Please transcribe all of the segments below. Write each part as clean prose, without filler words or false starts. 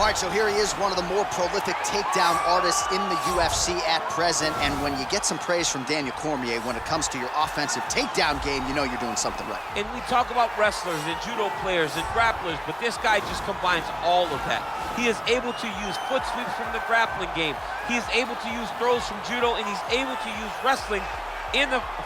All right, so here he is, one of the more prolific takedown artists in the UFC at present. And when you get some praise from Daniel Cormier when it comes to your offensive takedown game, you know you're doing something right. And we talk about wrestlers and judo players and grapplers, but this guy just combines all of that. He is able to use foot sweeps from the grappling game. He is able to use throws from judo, and he's able to use wrestling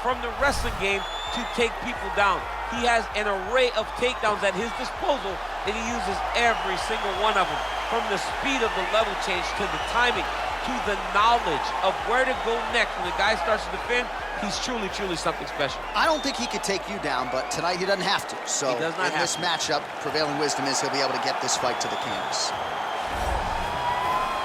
from the wrestling game to take people down. He has an array of takedowns at his disposal, and he uses every single one of them. From the speed of the level change to the timing to the knowledge of where to go next when the guy starts to defend, he's truly, truly something special. I don't think he could take you down, but tonight he doesn't have to. So he does not in this matchup, prevailing wisdom is he'll be able to get this fight to the canvas.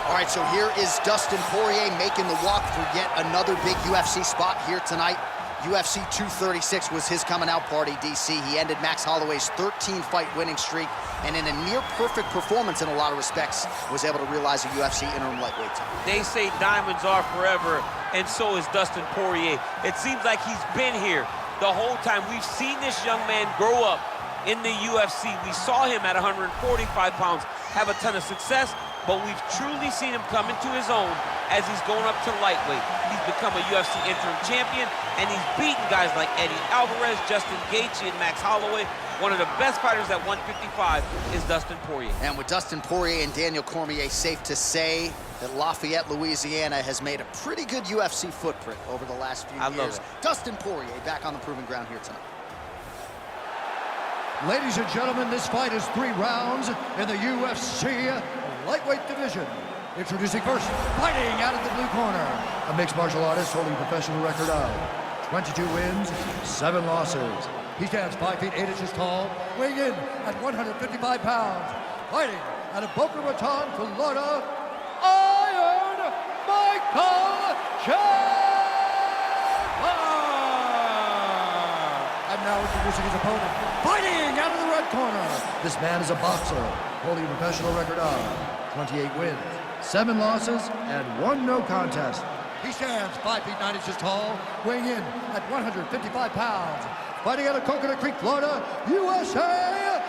All right, so here is Dastin Porье making the walk for yet another big UFC spot here tonight. UFC 236 was his coming out party, DC. He ended Max Holloway's 13-fight winning streak, and in a near-perfect performance in a lot of respects, was able to realize a UFC interim lightweight title. They say diamonds are forever, and so is Dastin Porьe. It seems like he's been here the whole time. We've seen this young man grow up in the UFC. We saw him at 145 pounds have a ton of success, but we've truly seen him come into his own as he's going up to lightweight. He's become a UFC interim champion, and he's beaten guys like Eddie Alvarez, Justin Gaethje, and Max Holloway. One of the best fighters at 155 is Dastin Porьe. And with Dastin Porьe and Daniel Cormier, safe to say that Lafayette, Louisiana has made a pretty good UFC footprint over the last few years. Dastin Porьe back on the proving ground here tonight. Ladies and gentlemen, this fight is 3 rounds in the UFC lightweight division. Introducing first, fighting out of the blue corner, a mixed martial artist holding a professional record of 22 wins, 7 losses. He stands 5 feet 8 inches tall, weighing in at 155 pounds. Fighting out of Boca Raton, Florida, Iron Michael Chenдлer! And now introducing his opponent, fighting out of the red corner. This man is a boxer, holding a professional record of 28 wins, 7 losses, and 1 no contest. He stands 5 feet 9 inches tall, weighing in at 155 pounds. Fighting out of Coconut Creek, Florida, USA.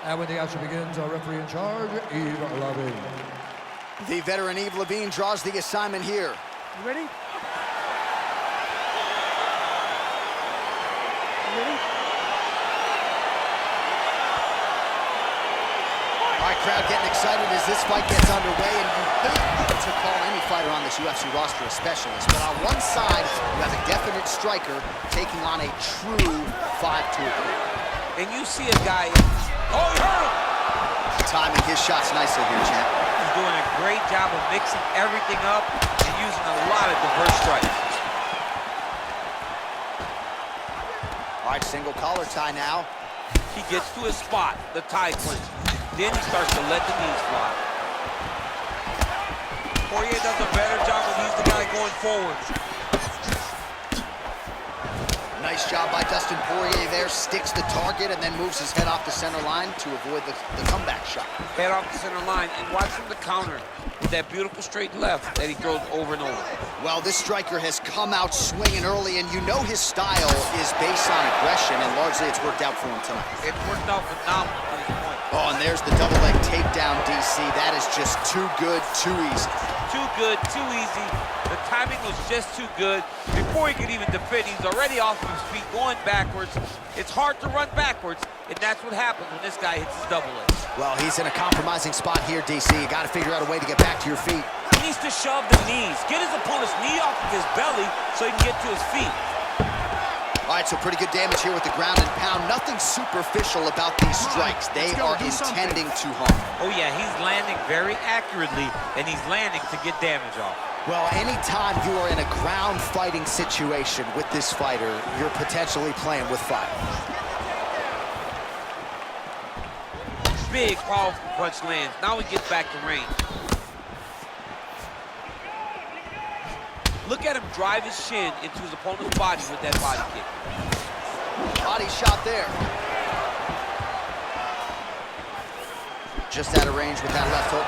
And when the action begins, our referee in charge, Yves Lavigne. The veteran Yves Lavigne draws the assignment here. You ready? All right, crowd getting excited as this fight gets underway, and you hate to call any fighter on this UFC roster a specialist, but on one side, you have a definite striker taking on a true 5-tool. And you see a guy, oh, he hurt him! Timing his shots nicely here, champ. He's doing a great job of mixing everything up and using a lot of diverse strikes. All right, single collar tie now. He gets to his spot, the tie clinch. Then he starts to let the knees fly. Porьe does a better job when he's the guy going forward. Nice job by Dastin Porьe there. Sticks the target and then moves his head off the center line to avoid the comeback shot. Head off the center line, and watch him the counter with that beautiful straight left that he throws over and over. Well, this striker has come out swinging early, and you know his style is based on aggression, and largely it's worked out for him tonight. It worked out phenomenal to this point. Oh, and there's the double leg takedown, DC. That is just too good, too easy. Too good, too easy. The timing was just too good. Before he could even defend, he's already off his feet, going backwards. It's hard to run backwards, and that's what happens when this guy hits his double leg. Well, he's in a compromising spot here, DC. You got to figure out a way to get back to your feet. He needs to shove the knees, get his opponent's knee off of his belly so he can get to his feet. All right, so pretty good damage here with the ground and pound. Nothing superficial about these strikes. They are intending to harm. Oh, yeah, he's landing very accurately, and he's landing to get damage off. Well, anytime you are in a ground fighting situation with this fighter, you're potentially playing with fire. Big, powerful punch lands. Now he gets back to range. Look at him drive his shin into his opponent's body with that body kick. Body shot there. Just out of range with that left hook.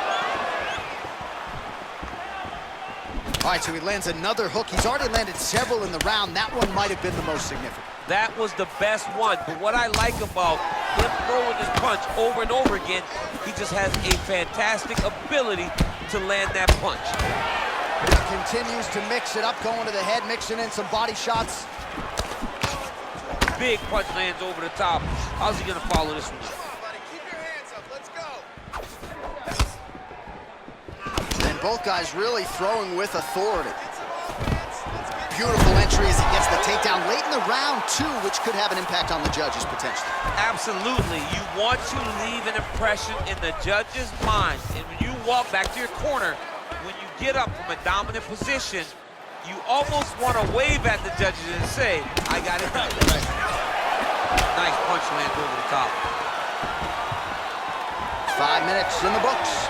All right, so he lands another hook. He's already landed several in the round. That one might have been the most significant. That was the best one. But what I like about him throwing this punch over and over again, he just has a fantastic ability to land that punch. Continues to mix it up, going to the head, mixing in some body shots. Big punch lands over the top. How's he gonna follow this one? Come on, buddy. Keep your hands up. Let's go. And both guys really throwing with authority. Beautiful entry as he gets the takedown late in the round, too, which could have an impact on the judges, potentially. Absolutely. You want to leave an impression in the judge's mind. And when you walk back to your corner, when you get up from a dominant position, you almost want to wave at the judges and say, I got it right. Nice punch lands over the top. 5 minutes in the books.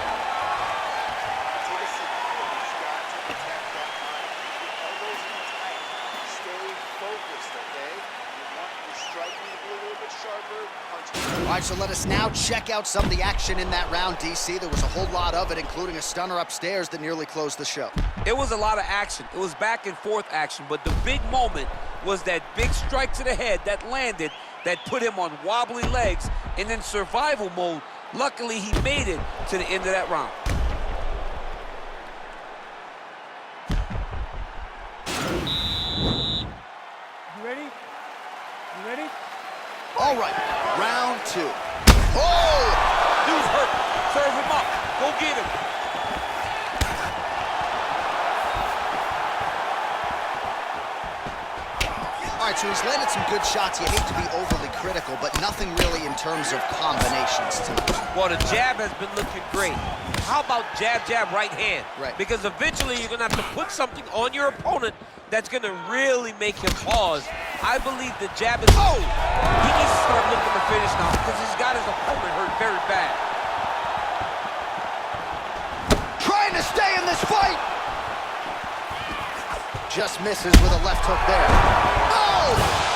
All right, so let us now check out some of the action in that round, DC. There was a whole lot of it, including a stunner upstairs that nearly closed the show. It was a lot of action. It was back and forth action, but the big moment was that big strike to the head that landed, that put him on wobbly legs, and in survival mode, luckily he made it to the end of that round. You ready? You ready? All right, round 2. Oh! Dude's hurt. Serve him up. Go get him. All right, so he's landed some good shots. You hate to be overly critical, but nothing really in terms of combinations tonight. Well, the jab has been looking great. How about jab, jab, right hand? Right. Because eventually you're going to have to put something on your opponent that's going to really make him pause. I believe the jab is... Oh! He needs to start looking to finish now because he's got his opponent hurt very bad. Trying to stay in this fight! Just misses with a left hook there. Oh!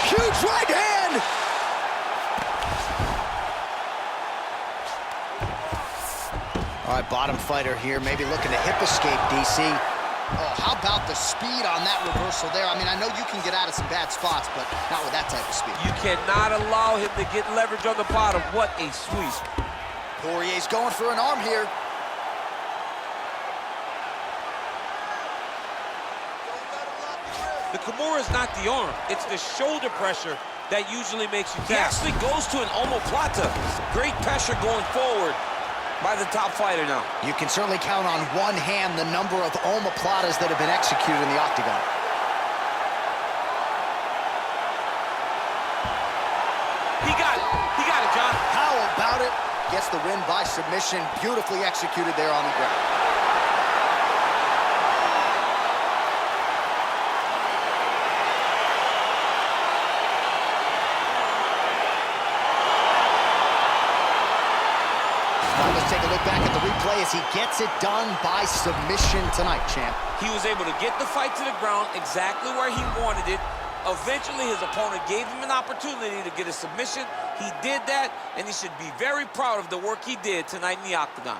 Huge right hand! All right, bottom fighter here, maybe looking to hip escape, DC. Oh, how about the speed on that reversal there? I mean, I know you can get out of some bad spots, but not with that type of speed. You cannot allow him to get leverage on the bottom. What a sweep. Poirier's going for an arm here. The Kimura is not the arm. It's the shoulder pressure that usually makes you tap. He actually goes to an omoplata. Great pressure going forward by the top fighter now. You can certainly count on one hand the number of omoplatas that have been executed in the octagon. He got it. He got it, John. How about it? Gets the win by submission. Beautifully executed there on the ground. Let's take a look back at the replay as he gets it done by submission tonight, champ. He was able to get the fight to the ground exactly where he wanted it. Eventually, his opponent gave him an opportunity to get a submission. He did that, and he should be very proud of the work he did tonight in the octagon.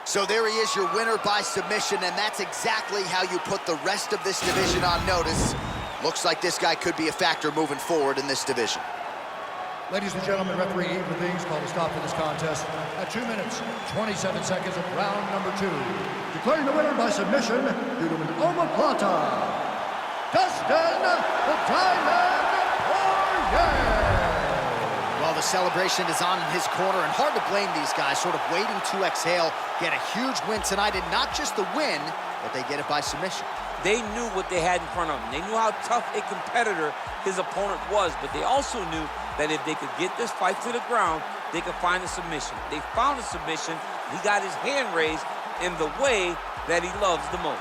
So there he is, your winner by submission, and that's exactly how you put the rest of this division on notice. Looks like this guy could be a factor moving forward in this division. Ladies and gentlemen, referee Ethan Things called a stop to this contest at 2 minutes, 27 seconds of round number 2. Declaring the winner by submission due to an omoplata, Dastin the Diamond Porье. Well, the celebration is on in his corner, and hard to blame these guys, sort of waiting to exhale, get a huge win tonight, and not just the win, but they get it by submission. They knew what they had in front of them. They knew how tough a competitor his opponent was, but they also knew that if they could get this fight to the ground, they could find a submission. They found a submission. He got his hand raised in the way that he loves the most.